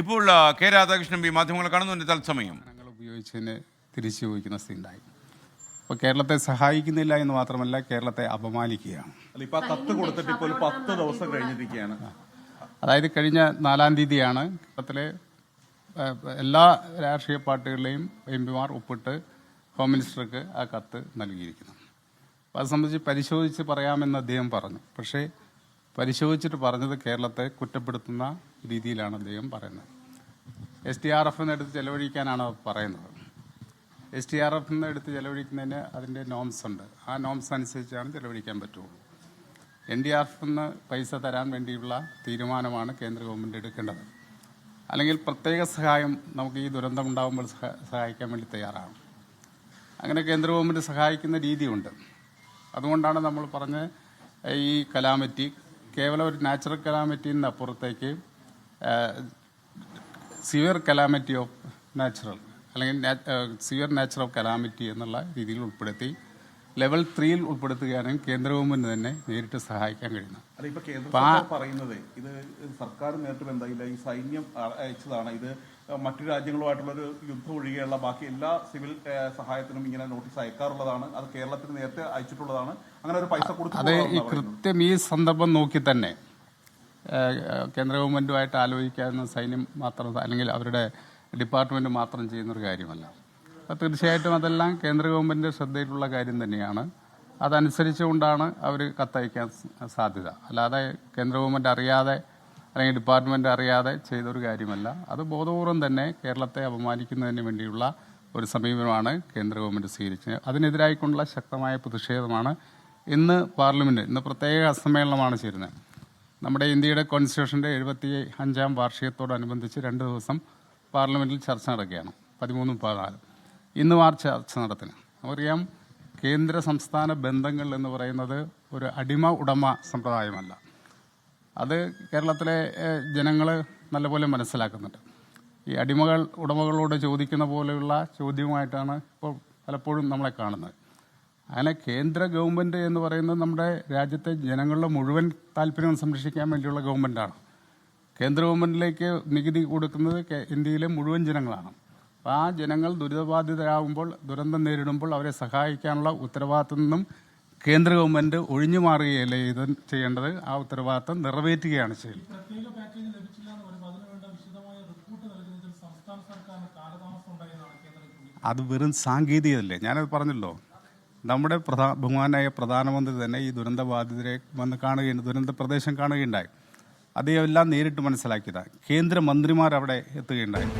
ഇപ്പോൾ K Radhakrishnan B മാധ്യമങ്ങളെ കാണുന്നുണ്ട് തത്സമയം. ഉപയോഗിച്ചതിന് തിരിച്ചു ചോദിക്കുന്ന സ്ഥിതി ഉണ്ടായി. അപ്പോൾ കേരളത്തെ സഹായിക്കുന്നില്ല എന്ന് മാത്രമല്ല, കേരളത്തെ അപമാനിക്കുകയാണ്. ഇപ്പൊ കത്ത് കൊടുത്തിട്ട് ഇപ്പോൾ 10 ദിവസം കഴിഞ്ഞിരിക്കുകയാണ്. അതായത് കഴിഞ്ഞ 4-ാം തീയതിയാണ് കേരളത്തിലെ എല്ലാ രാഷ്ട്രീയ പാർട്ടികളുടെയും എംപിമാർ ഒപ്പിട്ട് ഹോം മിനിസ്റ്റർക്ക് ആ കത്ത് നൽകിയിരിക്കുന്നത്. അപ്പോൾ അത് സംബന്ധിച്ച് പരിശോധിച്ച് പറയാമെന്ന് അദ്ദേഹം പറഞ്ഞു. പക്ഷേ പരിശോധിച്ചിട്ട് പറഞ്ഞത് കേരളത്തെ കുറ്റപ്പെടുത്തുന്ന രീതിയിലാണ് അദ്ദേഹം പറയുന്നത്. SDRF എടുത്ത് ചെലവഴിക്കാനാണ് പറയുന്നത്. SDRF എടുത്ത് ചെലവഴിക്കുന്നതിന് അതിൻ്റെ നോംസ് ഉണ്ട്. ആ നോംസ് അനുസരിച്ചാണ് ചെലവഴിക്കാൻ പറ്റുള്ളൂ. NDRF പൈസ തരാൻ വേണ്ടിയുള്ള തീരുമാനമാണ് കേന്ദ്ര ഗവൺമെൻറ് എടുക്കേണ്ടത്. അല്ലെങ്കിൽ പ്രത്യേക സഹായം നമുക്ക് ഈ ദുരന്തം ഉണ്ടാകുമ്പോൾ സഹായിക്കാൻ വേണ്ടി തയ്യാറാണ്. അങ്ങനെ കേന്ദ്ര ഗവൺമെൻറ് സഹായിക്കുന്ന രീതിയുണ്ട്. അതുകൊണ്ടാണ് നമ്മൾ പറഞ്ഞ ഈ കലാമിറ്റി കേവലം ഒരു നാച്ചുറൽ കലാമിറ്റിന്ന് അപ്പുറത്തേക്ക് സിവിയർ കലാമിറ്റി ഓഫ് നാച്ചുറൽ അല്ലെങ്കിൽ സിവിയർ നാച്ചർ ഓഫ് കലാമിറ്റി എന്നുള്ള രീതിയിൽ ഉൾപ്പെടുത്തി ലെവൽ 3യിൽ ഉൾപ്പെടുത്തുകയാണെങ്കിൽ കേന്ദ്ര ഗവൺമെന്റ് തന്നെ നേരിട്ട് സഹായിക്കാൻ കഴിയുന്നു. ഇപ്പൊ കേന്ദ്ര സർക്കാർ പറയുന്നത് ഇത് സർക്കാർ നേരിട്ട് ബന്ധമില്ല, ഈ സൈന്യം അയച്ചതാണ്. ഇത് മറ്റു രാജ്യങ്ങളുമായിട്ടുള്ളൊരു യുദ്ധം ഒഴികെയുള്ള ബാക്കി എല്ലാ സിവിൽ സഹായത്തിനും ഇങ്ങനെ നോട്ടീസ് അയക്കാറുള്ളതാണ്. അത് കേരളത്തിന് നേരത്തെ അയച്ചിട്ടുള്ളതാണ്. അങ്ങനെ ഒരു പൈസ കൊടുത്തു. അത് ഈ കൃത്യം ഈ സന്ദർഭം നോക്കി തന്നെ കേന്ദ്ര ഗവൺമെന്റുമായിട്ട് ആലോചിക്കാവുന്ന സൈന്യം മാത്രം അല്ലെങ്കിൽ അവരുടെ ഡിപ്പാർട്ട്മെന്റ് മാത്രം ചെയ്യുന്നൊരു കാര്യമല്ല. അപ്പോൾ തീർച്ചയായിട്ടും അതെല്ലാം കേന്ദ്ര ഗവൺമെൻറ് ശ്രദ്ധയിലുള്ള കാര്യം തന്നെയാണ്. അതനുസരിച്ചുകൊണ്ടാണ് അവർ കത്തയക്കാൻ സാധ്യത. അല്ലാതെ കേന്ദ്ര ഗവൺമെൻറ് അറിയാതെ അല്ലെങ്കിൽ ഡിപ്പാർട്ട്മെൻറ്റ് അറിയാതെ ചെയ്തൊരു കാര്യമല്ല. അത് ബോധപൂർവം തന്നെ കേരളത്തെ അപമാനിക്കുന്നതിന് വേണ്ടിയുള്ള ഒരു സമീപനമാണ് കേന്ദ്ര ഗവൺമെൻറ് സ്വീകരിച്ചത്. അതിനെതിരായിക്കൊണ്ടുള്ള ശക്തമായ പ്രതിഷേധമാണ് ഇന്ന് പാർലമെൻറ്റ് ഇന്ന് പ്രത്യേക സമ്മേളനമാണ് ചേരുന്നത്. നമ്മുടെ ഇന്ത്യയുടെ കോൺസ്റ്റിറ്റ്യൂഷൻ്റെ 75ാം വാർഷികത്തോടനുബന്ധിച്ച് 2 ദിവസം പാർലമെൻറ്റിൽ ചർച്ച നടക്കുകയാണ്. 13-14 ഇന്ന് ചർച്ച നടത്തുന്നത്. നമുക്കറിയാം, കേന്ദ്ര സംസ്ഥാന ബന്ധങ്ങൾ എന്ന് പറയുന്നത് ഒരു അടിമ ഉടമ സമ്പ്രദായമല്ല. അത് കേരളത്തിലെ ജനങ്ങൾ നല്ലപോലെ മനസ്സിലാക്കുന്നുണ്ട്. ഈ ഉടമകളോട് ചോദിക്കുന്ന പോലെയുള്ള ചോദ്യവുമായിട്ടാണ് ഇപ്പോൾ പലപ്പോഴും നമ്മളെ കാണുന്നത്. അങ്ങനെ കേന്ദ്ര ഗവൺമെൻറ് എന്ന് പറയുന്നത് നമ്മുടെ രാജ്യത്തെ ജനങ്ങളുടെ മുഴുവൻ താല്പര്യവും സംരക്ഷിക്കാൻ വേണ്ടിയുള്ള ഗവൺമെൻറ്റാണ്. കേന്ദ്ര ഗവൺമെൻറ്റിലേക്ക് നികുതി കൊടുക്കുന്നത് ഇന്ത്യയിലെ മുഴുവൻ ജനങ്ങളാണ്. അപ്പോൾ ആ ജനങ്ങൾ ദുരിതബാധിതരാകുമ്പോൾ, ദുരന്തം നേരിടുമ്പോൾ അവരെ സഹായിക്കാനുള്ള ഉത്തരവാദിത്തത്തിൽ നിന്നും കേന്ദ്ര ഗവൺമെൻറ് ഒഴിഞ്ഞു മാറുകയല്ലേ ഇത് ചെയ്യേണ്ടത്. ആ ഉത്തരവാദിത്തം നിറവേറ്റുകയാണ് ചെയ്യുന്നത്. അത് വെറും സാങ്കേതികതല്ലേ. ഞാനത് പറഞ്ഞല്ലോ, നമ്മുടെ ബഹുമാനായ പ്രധാനമന്ത്രി തന്നെ ഈ ദുരന്തബാധിതരെ വന്ന് കാണുകയും ദുരന്ത പ്രദേശം കാണുകയുണ്ടായി. അതെല്ലാം നേരിട്ട് മനസ്സിലാക്കിയതാണ്. കേന്ദ്രമന്ത്രിമാർ അവിടെ എത്തുകയുണ്ടായി.